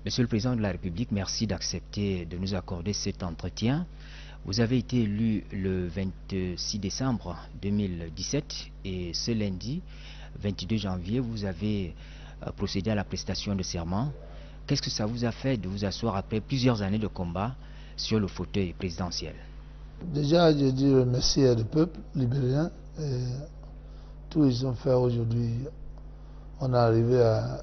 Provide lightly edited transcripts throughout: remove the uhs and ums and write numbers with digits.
Monsieur le Président de la République, merci d'accepter de nous accorder cet entretien. Vous avez été élu le 26 décembre 2017 et ce lundi, 22 janvier, vous avez procédé à la prestation de serment. Qu'est-ce que ça vous a fait de vous asseoir après plusieurs années de combat sur le fauteuil présidentiel? Déjà, je dis merci au peuple libérien. Et tout ce qu'ils ont fait aujourd'hui, on est arrivé à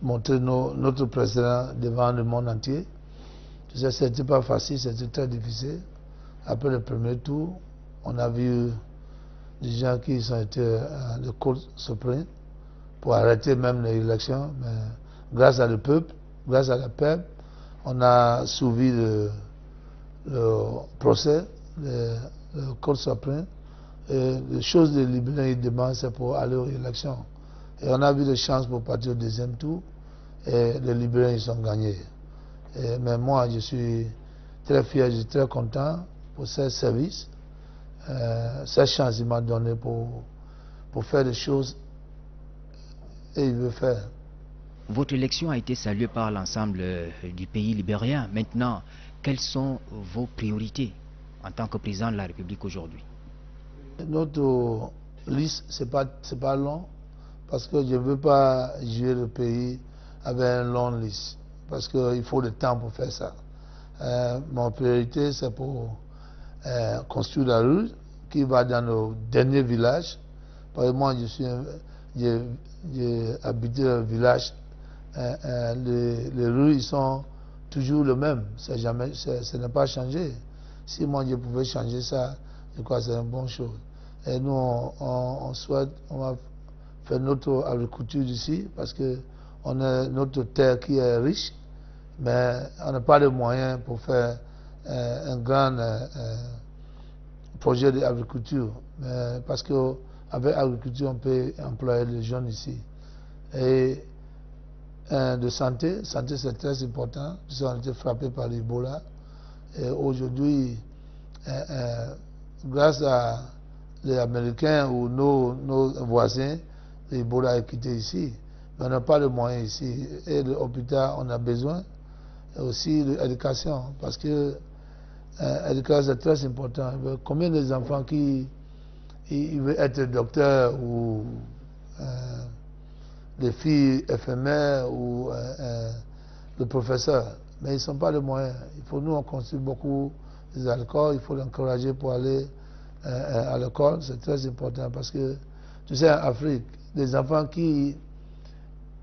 montrer notre président devant le monde entier. Ce n'était pas facile, c'était très difficile. Après le premier tour, on a vu des gens qui ont été à la Cour suprême pour arrêter même l'élection. Mais grâce à le peuple, grâce à la peuple, on a suivi le procès, le Cour suprême. Et les choses de libéraux ils demandent, c'est pour aller aux élections. Et on a vu des chances pour partir au deuxième tour. Et les libéraux ils sont gagnés. Mais moi, je suis très fier, je suis très content pour ce service. Cette chance qu'il m'a donné pour faire des choses et il veut faire. Votre élection a été saluée par l'ensemble du pays libérien. Maintenant, quelles sont vos priorités en tant que président de la République aujourd'hui? Notre liste, ce n'est pas long, parce que je ne veux pas gérer le pays avec une longue liste, parce qu'il faut du temps pour faire ça. Mon priorité, c'est pour construire la rue qui va dans nos derniers villages. Par exemple, moi, j'ai habité dans le village. Les rues, ils sont toujours les mêmes. Ça n'a pas changé. Si moi, je pouvais changer ça, je crois que c'est une bonne chose. Et nous, on souhaite, on va faire notre agriculture ici, parce qu'on a notre terre qui est riche, mais on n'a pas de moyens pour faire un grand projet d'agriculture. Parce qu'avec l'agriculture, on peut employer les jeunes ici. Et de santé c'est très important, puisqu'on a été frappé par l'Ebola. Et aujourd'hui, grâce à les Américains ou nos voisins, l'Ebola est quitté ici. Mais on n'a pas de moyens ici. Et l'hôpital, on a besoin. Et aussi l'éducation, parce que l'éducation c'est très important. Combien d'enfants qui veulent être docteur ou les filles éphémères ou le professeur, mais ils ne sont pas les moyens. Il faut nous on construit beaucoup des écoles, il faut l'encourager pour aller à l'école, c'est très important parce que tu sais en Afrique, les enfants qui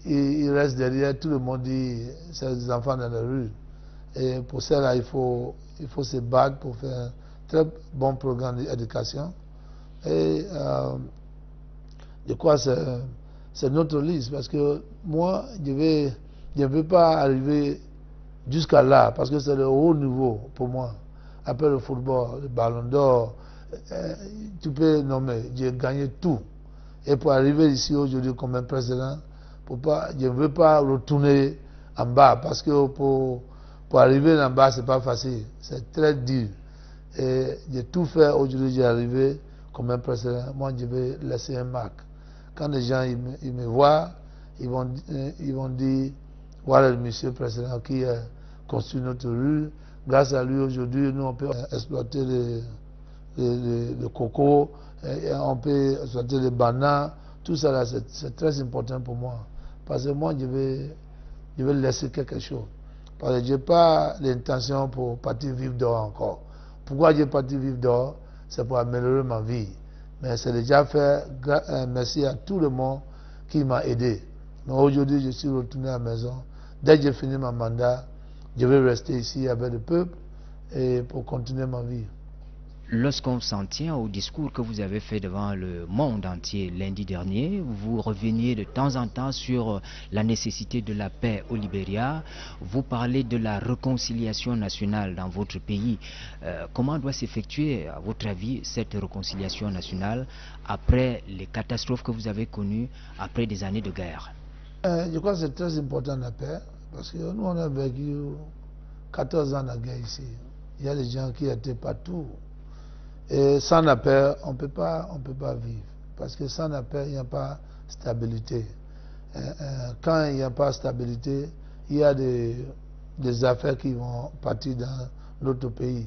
ils restent derrière, tout le monde dit c'est des enfants dans la rue. Et pour cela, il faut se battre pour faire un très bon programme d'éducation. Et je crois que c'est notre liste, parce que moi, je ne veux pas arriver jusqu'à là, parce que c'est le haut niveau pour moi. Après le football, le ballon d'or, tu peux nommer, j'ai gagné tout. Et pour arriver ici aujourd'hui comme un président, je ne veux pas retourner en bas, parce que pour arriver en bas, ce n'est pas facile, c'est très dur. Et j'ai tout fait aujourd'hui, j'ai arrivé comme un président. Moi, je vais laisser une marque. Quand les gens ils me voient, ils vont dire, voilà le monsieur président qui a construit notre rue. Grâce à lui, aujourd'hui, nous, on peut exploiter le coco, et on peut exploiter les bananes. Tout ça, c'est très important pour moi. Parce que moi, je vais laisser quelque chose. Parce que je n'ai pas l'intention pour partir vivre dehors encore. Pourquoi j'ai parti vivre dehors? C'est pour améliorer ma vie. Mais c'est déjà fait, merci à tout le monde qui m'a aidé. Mais aujourd'hui, je suis retourné à la maison. Dès que j'ai fini mon mandat, je vais rester ici avec le peuple et pour continuer ma vie. Lorsqu'on s'en tient au discours que vous avez fait devant le monde entier lundi dernier, vous reveniez de temps en temps sur la nécessité de la paix au Libéria. Vous parlez de la réconciliation nationale dans votre pays. Comment doit s'effectuer, à votre avis, cette réconciliation nationale après les catastrophes que vous avez connues, après des années de guerre? Je crois que c'est très important la paix, parce que nous, on a vécu 14 ans de guerre ici. Il y a des gens qui étaient partout. Et sans la paix, on ne peut pas vivre. Parce que sans la paix, il n'y a pas de stabilité. Quand il n'y a pas de stabilité, il y a des affaires qui vont partir dans notre pays.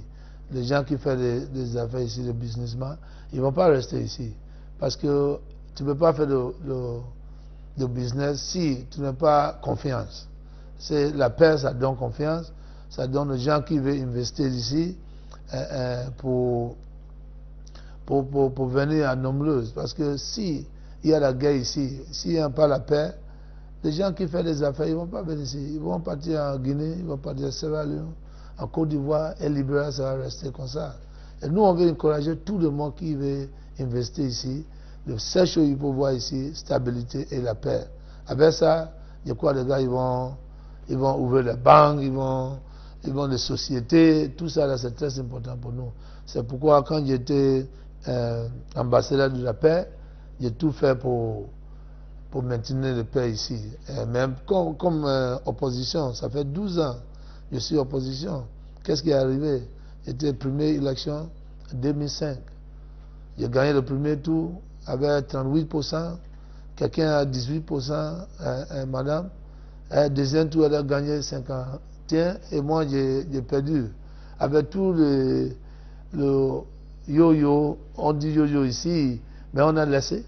Les gens qui font des affaires ici, les businessmen, ils ne vont pas rester ici. Parce que tu ne peux pas faire de business si tu n'as pas confiance. C'est la paix, ça donne confiance, ça donne aux gens qui veulent investir ici pour venir à nombreuses. Parce que si il y a la guerre ici, s'il n'y a pas la paix, les gens qui font des affaires, ils ne vont pas venir ici. Ils vont partir en Guinée, ils vont partir à Sierra Leone, en Côte d'Ivoire, et Libéria, ça va rester comme ça. Et nous, on veut encourager tout le monde qui veut investir ici. Le seul chose qu'il faut voir ici, stabilité et la paix. Avec ça, je crois que les gars, ils vont ouvrir les banques, ils vont les sociétés, tout ça, là, c'est très important pour nous. C'est pourquoi, quand j'étais ambassadeur de la paix, j'ai tout fait pour maintenir la paix ici. Et même comme opposition, ça fait 12 ans que je suis opposition. Qu'est-ce qui est arrivé? J'étais première élection en 2005. J'ai gagné le premier tour avec 38%. Quelqu'un a 18%, madame. Le deuxième tour, elle a gagné 51%. Et moi, j'ai perdu. Avec tout le yo-yo, on dit yo-yo ici, mais on a laissé.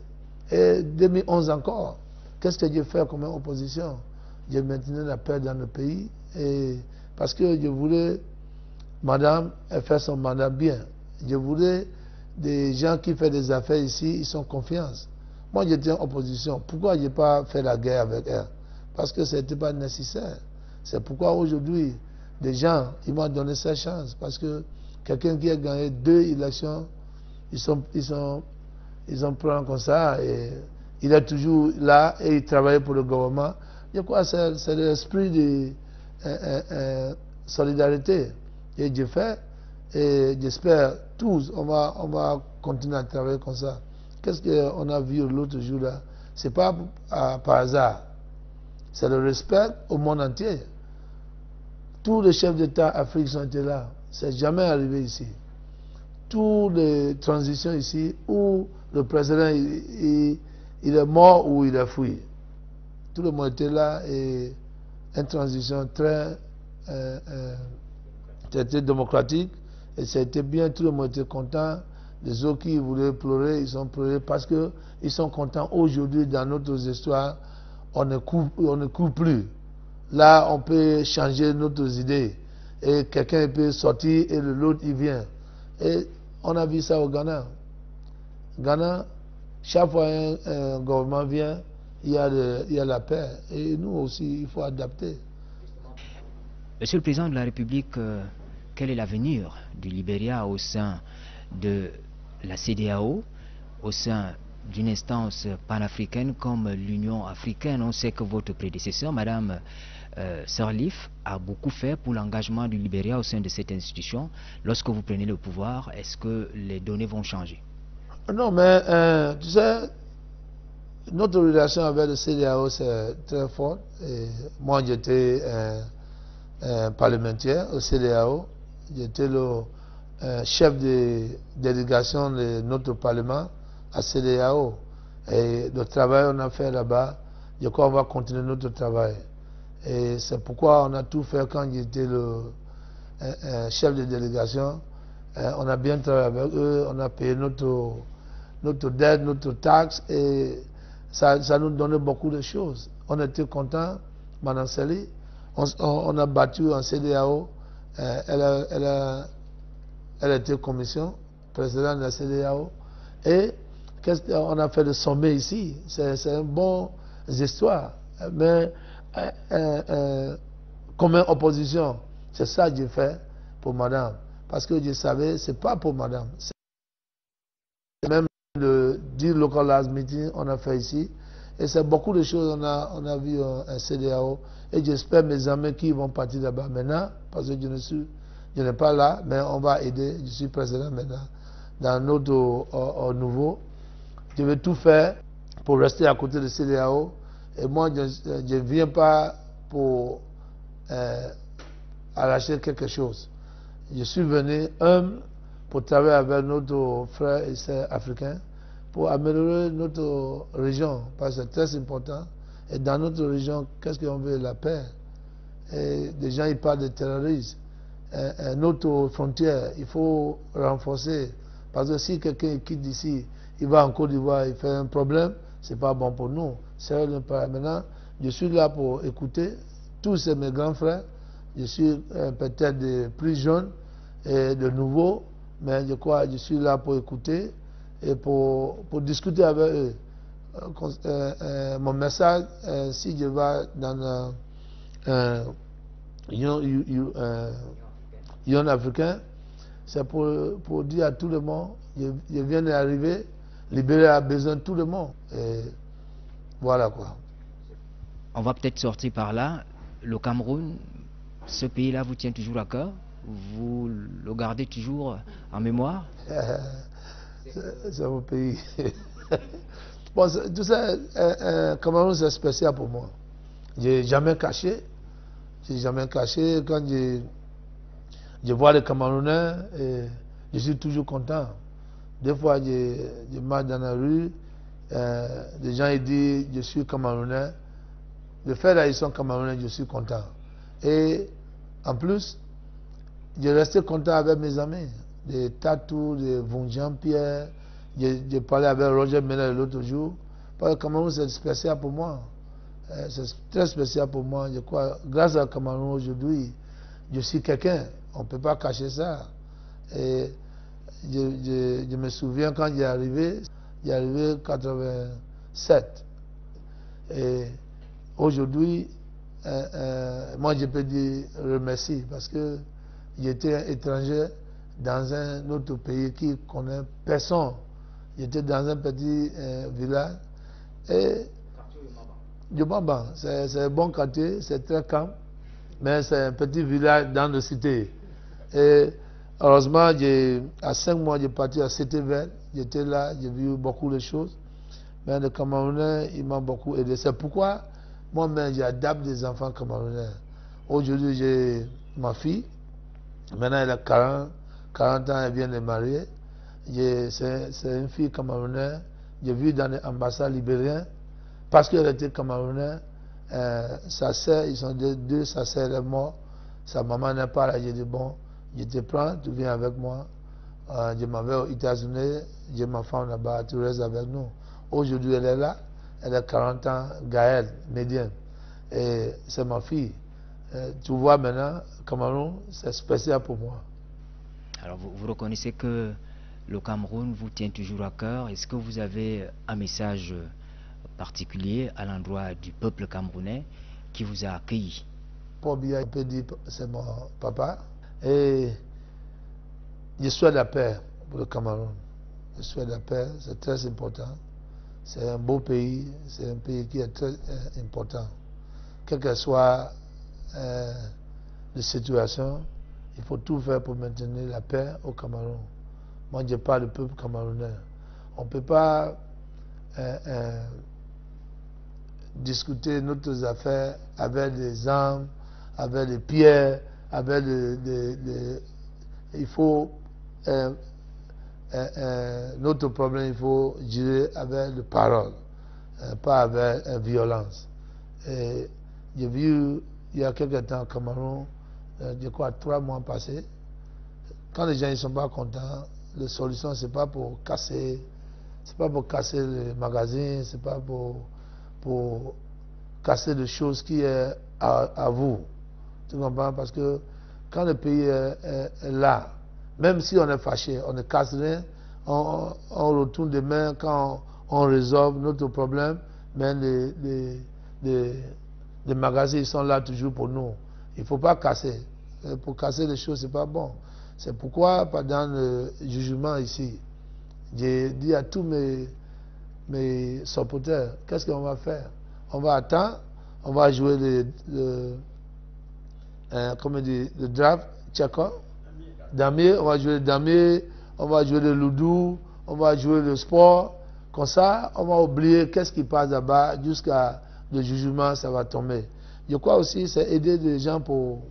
Et 2011 encore, qu'est-ce que j'ai fait comme opposition? J'ai maintenu la paix dans le pays, et parce que je voulais, madame, elle fait son mandat bien. Je voulais des gens qui font des affaires ici, ils sont confiance. Moi, j'étais en opposition. Pourquoi je n'ai pas fait la guerre avec elle? Parce que ce n'était pas nécessaire. C'est pourquoi aujourd'hui, des gens, ils m'ont donné cette chance. Parce que quelqu'un qui a gagné 2 élections, ils ont pris comme ça, et il est toujours là et il travaille pour le gouvernement. Je crois que c'est l'esprit de solidarité. Et j'ai fait, et j'espère tous, on va continuer à travailler comme ça. Qu'est-ce qu'on a vu l'autre jour là? Ce n'est pas par hasard. C'est le respect au monde entier. Tous les chefs d'État africains ont été là. C'est jamais arrivé ici. Toutes les transitions ici, où le président il est mort ou il est fui. Tout le monde était là, et une transition très démocratique, et c'était bien, tout le monde était content. Les autres qui voulaient pleurer, ils ont pleuré parce qu'ils sont contents. Aujourd'hui, dans notre histoire, on ne court plus. Là, on peut changer nos idées. Et quelqu'un peut sortir et l'autre, il vient. Et on a vu ça au Ghana. Ghana, chaque fois un gouvernement vient, il y a la paix. Et nous aussi, il faut adapter. Monsieur le Président de la République, quel est l'avenir du Libéria au sein de la CEDEAO, au sein d'une instance panafricaine comme l'Union africaine? On sait que votre prédécesseur, Madame Sirleaf, a beaucoup fait pour l'engagement du Libéria au sein de cette institution. Lorsque vous prenez le pouvoir, est-ce que les données vont changer? Non, mais tu sais, notre relation avec le CEDEAO, c'est très fort. Et moi, j'étais parlementaire au CEDEAO. J'étais le chef de délégation de notre parlement à CEDEAO. Et le travail qu'on a fait là-bas, je crois qu'on va continuer notre travail. Et c'est pourquoi on a tout fait quand j'étais le chef de délégation. On a bien travaillé avec eux, on a payé notre dette, notre taxe, et ça nous donnait beaucoup de choses. On était contents, Mme Sely. On a battu en CEDEAO. Elle était commission, présidente de la CEDEAO. Et on a fait le sommet ici. C'est une bonne histoire. Mais comme opposition, c'est ça que j'ai fait pour madame. Parce que je savais, ce n'est pas pour madame. Même le Delocalized Meeting, on a fait ici. Et c'est beaucoup de choses on a vu en CEDEAO. Et j'espère mes amis qui vont partir là-bas maintenant, parce que je n'ai pas là, mais on va aider. Je suis président maintenant dans notre nouveau. Je vais tout faire pour rester à côté de CEDEAO. Et moi, je ne viens pas pour arracher quelque chose. Je suis venu, pour travailler avec notre frères et sœurs africains, pour améliorer notre région, parce que c'est très important. Et dans notre région, qu'est-ce qu'on veut? La paix. des gens ils parlent de terrorisme. Notre frontière, il faut renforcer. Parce que si quelqu'un quitte d'ici, il va en Côte d'Ivoire, il fait un problème, c'est pas bon pour nous. Maintenant, je suis là pour écouter. Tous mes grands frères. Je suis peut-être de plus jeune et de nouveau, mais je crois que je suis là pour écouter et pour discuter avec eux. Mon message, si je vais dans Union africain, c'est pour dire à tout le monde, je viens d'arriver, Libéria a besoin de tout le monde. Et voilà quoi. On va peut-être sortir par là. Le Cameroun, ce pays-là vous tient toujours à cœur? Vous le gardez toujours en mémoire? C'est mon pays. Bon, tout ça, Cameroun, c'est spécial pour moi. J'ai jamais caché. Quand je vois les Camerounais, je suis toujours content. Des fois, je marche dans la rue, les gens ils disent je suis Camerounais. Le fait qu'ils sont Camerounais, je suis content. Et en plus, je restais content avec mes amis. Des Tatou, des Von Jean-Pierre. J'ai parlé avec Roger Ménel l'autre jour. Parce que Cameroun, c'est spécial pour moi. C'est très spécial pour moi. Je crois, grâce à Cameroun aujourd'hui, je suis quelqu'un. On ne peut pas cacher ça. Et je me souviens quand j'ai arrivé en 87. Et aujourd'hui, moi je peux dire remercie parce que j'étais étranger dans un autre pays qui connaît personne. J'étais dans un petit village et Djobamba, c'est un bon quartier, c'est très calme, mais c'est un petit village dans la cité. Et heureusement, à 5 mois, j'ai parti à Cité-Vert. J'étais là, j'ai vu beaucoup de choses. Mais le Camerounais, il m'a beaucoup aidé. C'est pourquoi moi-même, j'adapte des enfants camerounais. Aujourd'hui, j'ai ma fille. Maintenant, elle a 40 ans, elle vient de marier. C'est une fille camerounaise. J'ai vu dans l'ambassade libérienne, parce qu'elle était camerounaise, sa sœur, ils sont deux, sa sœur est morte. Sa maman n'est pas là. J'ai dit, bon, je te prends, tu viens avec moi. Je m'en vais aux États-Unis, j'ai ma femme là-bas, tu restes avec nous. Aujourd'hui, elle est là, elle a 40 ans, Gaëlle, médienne. Et c'est ma fille. Tu vois maintenant, Cameroun, c'est spécial pour moi. Alors, vous reconnaissez que le Cameroun vous tient toujours à cœur. Est-ce que vous avez un message particulier à l'endroit du peuple camerounais qui vous a accueilli? Paul Biya peut dire, c'est mon papa. Et je souhaite la paix pour le Cameroun. Je souhaite la paix, c'est très important. C'est un beau pays, c'est un pays qui est très important. Quelle que soit la situation, il faut tout faire pour maintenir la paix au Cameroun. Moi, je parle du peuple camerounais. On ne peut pas discuter nos affaires avec des armes, avec des pierres, avec il faut notre problème, il faut gérer avec des paroles, pas avec violence. Et j'ai vu il y a quelques temps au Cameroun, je crois 3 mois passés, quand les gens ne sont pas contents, la solution c'est pas pour casser les magazines, c'est pas pour casser des choses qui est à vous. Tu comprends? Parce que quand le pays est là, même si on est fâché, on ne casse rien, on retourne demain quand on résolve notre problème, mais les magasins ils sont là toujours pour nous. Il ne faut pas casser. Pour casser les choses, ce n'est pas bon. C'est pourquoi, pendant le jugement ici, j'ai dit à tous mes supporters, qu'est-ce qu'on va faire? On va attendre, on va jouer le draft, checker, damier, on va jouer le damier, on va jouer le loudou, on va jouer le sport. Comme ça, on va oublier qu'est-ce qui passe là-bas jusqu'à le jugement, ça va tomber. Je crois aussi c'est aider les gens pour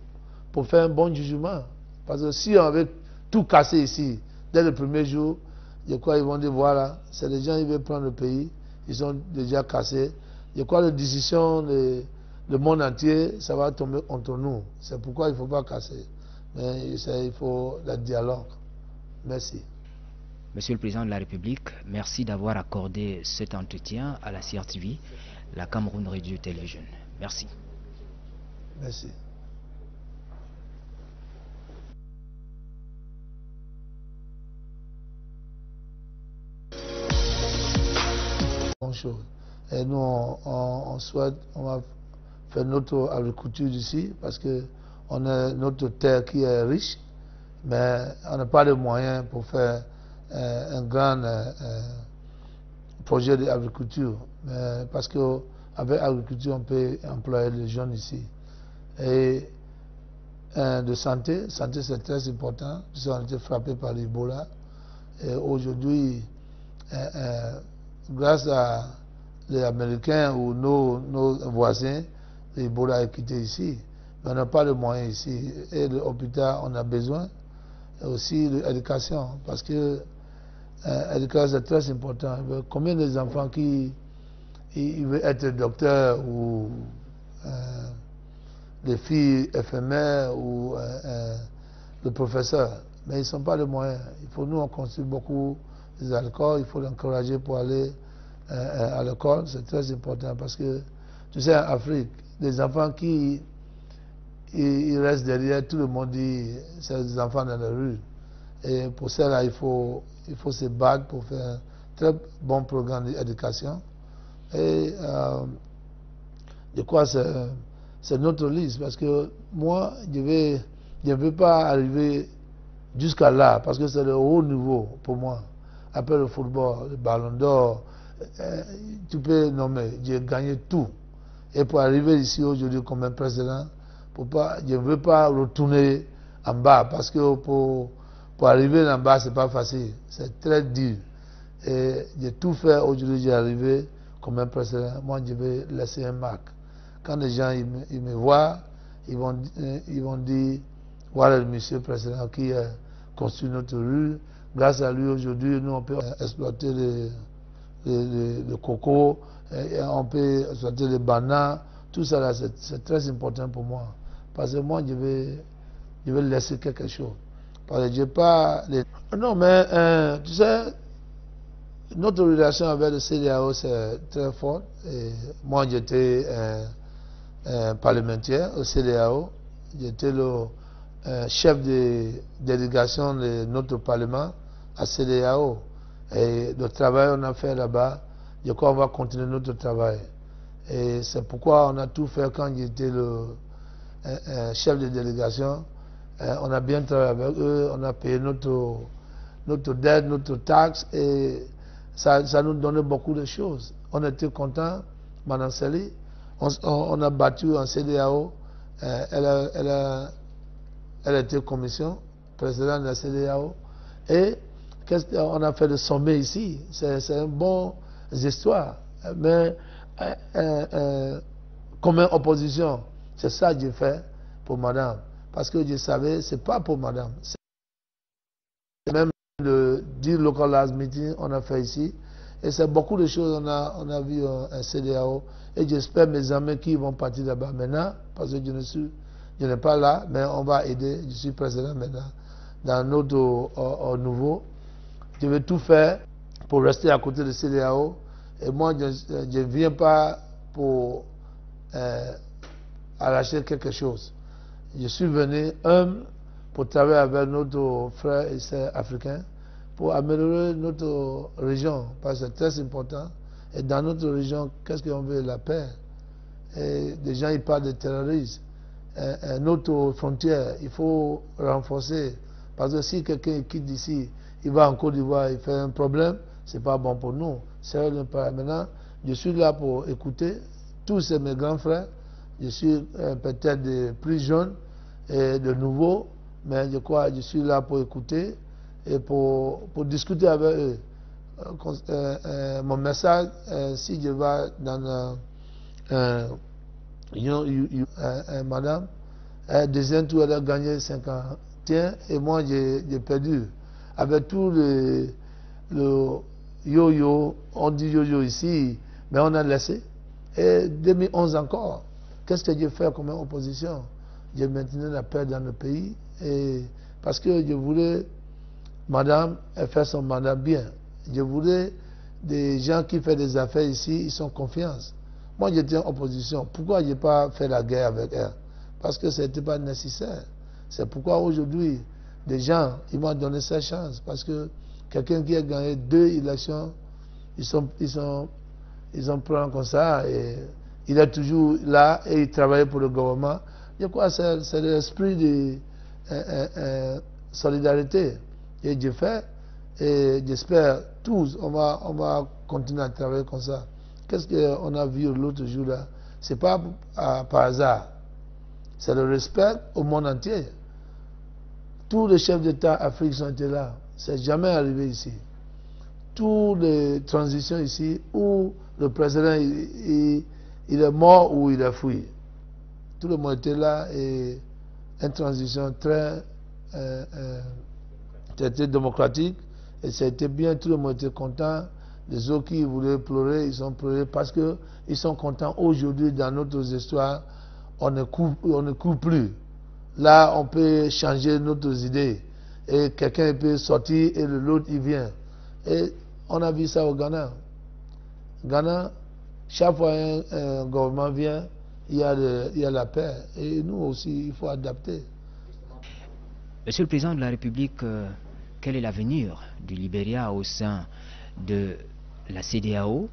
faire un bon jugement. Parce que si on veut tout casser ici, dès le premier jour, je crois qu'ils vont dire voilà, c'est les gens qui veulent prendre le pays, ils sont déjà cassés. Je crois que la décision le monde entier, ça va tomber entre nous. C'est pourquoi il ne faut pas casser. Mais il faut le dialogue. Merci. Monsieur le Président de la République, merci d'avoir accordé cet entretien à la CRTV, la Cameroun Radio Television. Merci. Merci. Bonne chose. Et nous, on souhaite, on va faire notre agriculture ici parce que on a notre terre qui est riche, mais on n'a pas de moyens pour faire un grand projet d'agriculture. Parce qu'avec l'agriculture, on peut employer les jeunes ici. Et de santé c'est très important. Nous avons été frappés par l'Ebola. Et aujourd'hui, grâce à les Américains ou nos voisins, l'Ebola est quitté ici. Mais on n'a pas de moyens ici. Et l'hôpital, on a besoin. Et aussi l'éducation. Parce que l'éducation, c'est très important. Combien d'enfants qui veulent être docteurs ou des filles éphémères ou le professeur, mais ils ne sont pas les moyens. Il faut nous, on construit beaucoup des alcools, il faut l'encourager pour aller à l'école, c'est très important parce que, tu sais, en Afrique, les enfants qui ils restent derrière, tout le monde dit c'est des enfants dans la rue. Et pour cela, il faut se battre pour faire un très bon programme d'éducation. Et je crois que c'est notre liste parce que moi, je ne veux pas arriver jusqu'à là parce que c'est le haut niveau pour moi. Après le football, le ballon d'or, tu peux nommer, j'ai gagné tout. Et pour arriver ici aujourd'hui comme un président, je ne veux pas retourner en bas parce que pour arriver en bas, ce n'est pas facile. C'est très dur. Et j'ai tout fait aujourd'hui, j'ai arrivé comme un président. Moi, je vais laisser une marque. Quand les gens ils me voient, ils vont dire voilà le monsieur président qui a construit notre rue. Grâce à lui, aujourd'hui, nous, on peut exploiter le coco, on peut exploiter les bananes. Tout ça, c'est très important pour moi. Parce que moi, je vais laisser quelque chose. Parce que je n'ai pas... Non, mais tu sais, notre relation avec le CEDEAO, c'est très fort. Et moi, j'étais parlementaire au CEDEAO. J'étais le chef de délégation de notre parlement à CEDEAO. Et le travail qu'on a fait là-bas, je crois qu'on va continuer notre travail. Et c'est pourquoi on a tout fait quand j'étais le chef de délégation. On a bien travaillé avec eux, on a payé notre dette, notre taxe, et ça nous donnait beaucoup de choses. On était contents, Mme Sely. On a battu en CEDEAO. Elle était commission, présidente de la CEDEAO. Et on a fait le sommet ici. C'est une bonne histoire. Mais comme opposition, c'est ça que j'ai fait pour madame. Parce que je savais, ce n'est pas pour madame. C'est même le local last meeting on a fait ici. Et c'est beaucoup de choses on a vu un CEDEAO. Et j'espère mes amis qui vont partir là-bas maintenant, parce que je n'ai pas là, mais on va aider. Je suis président maintenant dans notre au nouveau. Je vais tout faire pour rester à côté de CEDEAO. Et moi, je ne viens pas pour arracher quelque chose. Je suis venu pour travailler avec nos frères et sœurs africains pour améliorer notre région, parce que c'est très important. Et dans notre région, qu'est-ce qu'on veut? La paix. Et les gens, ils parlent de terrorisme. Notre frontière, il faut renforcer. Parce que si quelqu'un quitte d'ici, il va en Côte d'Ivoire, il fait un problème, ce n'est pas bon pour nous. Maintenant, je suis là pour écouter. Tous mes grands frères. Je suis peut-être des plus jeunes et de nouveaux, mais je crois que je suis là pour écouter et pour discuter avec eux. Mon message, si je vais dans madame, deuxième tour, elle a gagné 51 et moi j'ai perdu. Avec tout le yo-yo, on dit yo-yo ici, mais on a laissé. Et 2011 encore. Qu'est-ce que j'ai fait comme opposition? J'ai maintenu la paix dans le pays, et parce que je voulais, madame, elle fait son mandat bien. Je voulais des gens qui font des affaires ici, ils sont confiance. Moi, j'étais en opposition. Pourquoi je n'ai pas fait la guerre avec elle? Parce que ce n'était pas nécessaire. C'est pourquoi aujourd'hui, des gens, ils m'ont donné cette chance. Parce que quelqu'un qui a gagné 2 élections, ils ont pris comme ça, et il est toujours là et il travaille pour le gouvernement. Je crois que c'est l'esprit de solidarité. Et je fais, et j'espère tous, on va continuer à travailler comme ça. Qu'est-ce qu'on a vu l'autre jour là? Ce n'est pas par hasard. C'est le respect au monde entier. Tous les chefs d'État africains sont été là. C'est jamais arrivé ici. Toutes les transitions ici, où le président il est mort ou il est fui. Tout le monde était là, et une transition très démocratique, et ça a été bien, tout le monde était content. Les autres qui voulaient pleurer, ils ont pleuré parce qu'ils sont contents. Aujourd'hui, dans notre histoire, on ne court plus. Là, on peut changer nos idées. Et quelqu'un peut sortir et l'autre, il vient. Et on a vu ça au Ghana. Ghana, chaque fois un gouvernement vient, il y a la paix. Et nous aussi, il faut adapter. Monsieur le Président de la République, quel est l'avenir du Libéria au sein de la CEDEAO,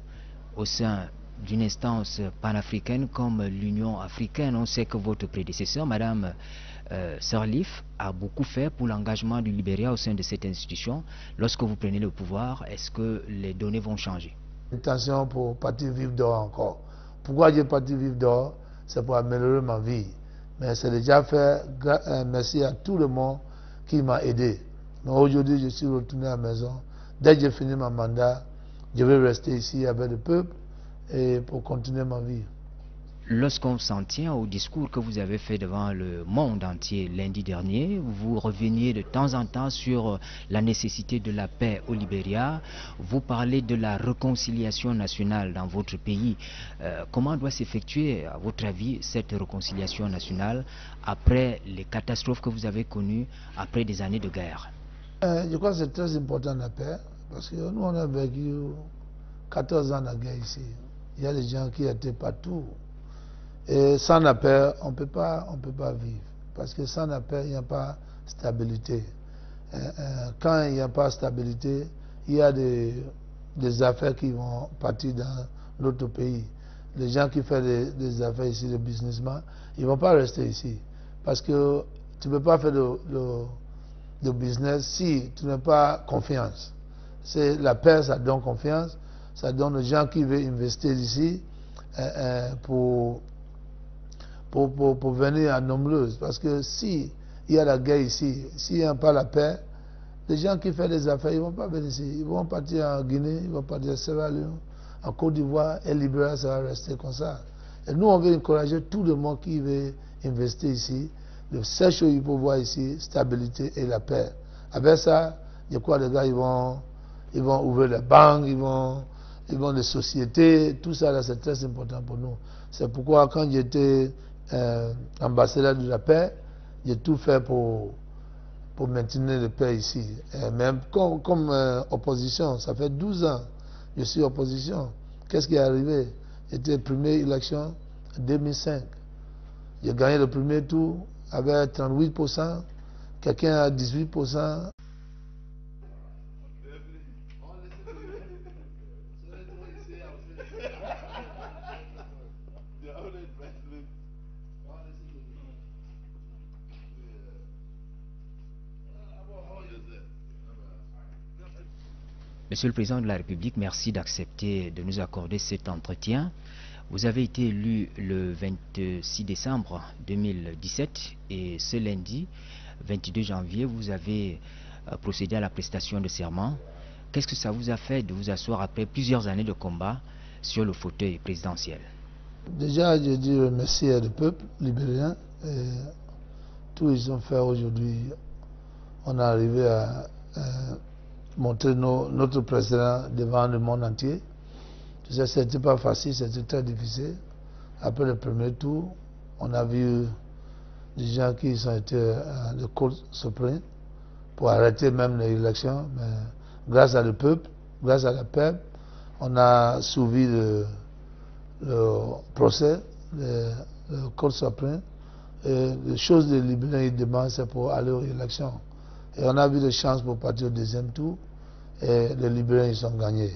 au sein d'une instance panafricaine comme l'Union africaine? On sait que votre prédécesseur, Madame Sirleaf, a beaucoup fait pour l'engagement du Libéria au sein de cette institution. Lorsque vous prenez le pouvoir, est-ce que les données vont changer? Intention pour partir vivre dehors encore. Pourquoi j'ai parti vivre dehors? C'est pour améliorer ma vie. Mais c'est déjà fait. Merci à tout le monde qui m'a aidé. Mais aujourd'hui, je suis retourné à la maison. Dès que j'ai fini mon mandat, je vais rester ici avec le peuple et pour continuer ma vie. Lorsqu'on s'en tient au discours que vous avez fait devant le monde entier lundi dernier, vous reveniez de temps en temps sur la nécessité de la paix au Libéria. Vous parlez de la réconciliation nationale dans votre pays. Comment doit s'effectuer, à votre avis, cette réconciliation nationale après les catastrophes que vous avez connues, après des années de guerre? Je crois que c'est très important la paix, parce que nous, on a vécu 14 ans de guerre ici. Il y a des gens qui étaient partout. Et sans la paix, on ne peut pas vivre. Parce que sans la paix, il n'y a pas de stabilité. Quand il n'y a pas de stabilité, il y a des affaires qui vont partir dans notre pays. Les gens qui font des affaires ici, les businessmen, ils ne vont pas rester ici. Parce que tu ne peux pas faire de business si tu n'as pas confiance. La paix, ça donne confiance. Ça donne aux gens qui veulent investir ici pour venir à nombreuses. Parce que si il y a la guerre ici, s'il n'y a pas la paix, les gens qui font des affaires, ils ne vont pas venir ici. Ils vont partir en Guinée, ils vont partir à Sierra Leone, en Côte d'Ivoire, et Libéria, ça va rester comme ça. Et nous, on veut encourager tout le monde qui veut investir ici. Le seul chose qu'il faut voir ici, stabilité et la paix. Avec ça, je crois que les gars, ils vont ouvrir les banques, ils vont les sociétés, tout ça, là, c'est très important pour nous. C'est pourquoi, quand j'étais ambassadeur de la paix, j'ai tout fait pour maintenir la paix ici. Et même comme opposition, ça fait 12 ans que je suis opposition. Qu'est-ce qui est arrivé? J'étais première élection en 2005. J'ai gagné le premier tour avec 38%, quelqu'un a 18%. Monsieur le Président de la République, merci d'accepter de nous accorder cet entretien. Vous avez été élu le 26 décembre 2017 et ce lundi, 22 janvier, vous avez procédé à la prestation de serment. Qu'est-ce que ça vous a fait de vous asseoir après plusieurs années de combat sur le fauteuil présidentiel? Déjà, je dis merci au peuple libérien. Et tout ce qu'ils ont fait aujourd'hui, on est arrivé à montrer notre président devant le monde entier. Ce n'était pas facile, c'était très difficile. Après le premier tour, on a vu des gens qui ont été de Cour suprême pour arrêter même l'élection, mais grâce à le peuple, grâce à la peuple, on a suivi le procès, le Cour suprême, et les choses de libérer ils demandent, c'est pour aller aux élections. Et on a vu des chances pour partir au deuxième tour, et les libéraux ils sont gagnés.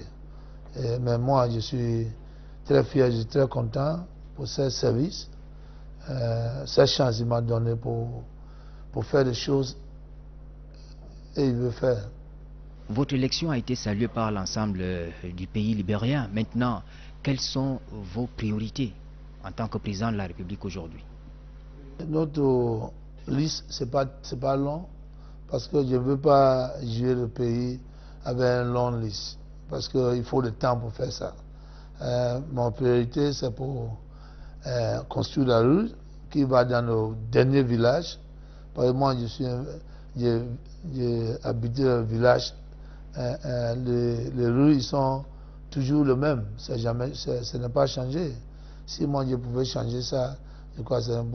Mais moi, je suis très fier, je suis très content pour ce service, cette chance qu'il m'a donné pour faire des choses et il veut faire. Votre élection a été saluée par l'ensemble du pays libérien. Maintenant, quelles sont vos priorités en tant que président de la République aujourd'hui? Notre liste, c'est pas long, parce que je ne veux pas gérer le pays avec une longue liste, parce qu'il faut le temps pour faire ça. Mon priorité, c'est pour construire la rue qui va dans nos derniers villages. Par exemple, moi, j'ai habité le village. Les rues, ils sont toujours les mêmes. Ça n'a pas changé. Si moi, je pouvais changer ça, je crois que c'est un bon.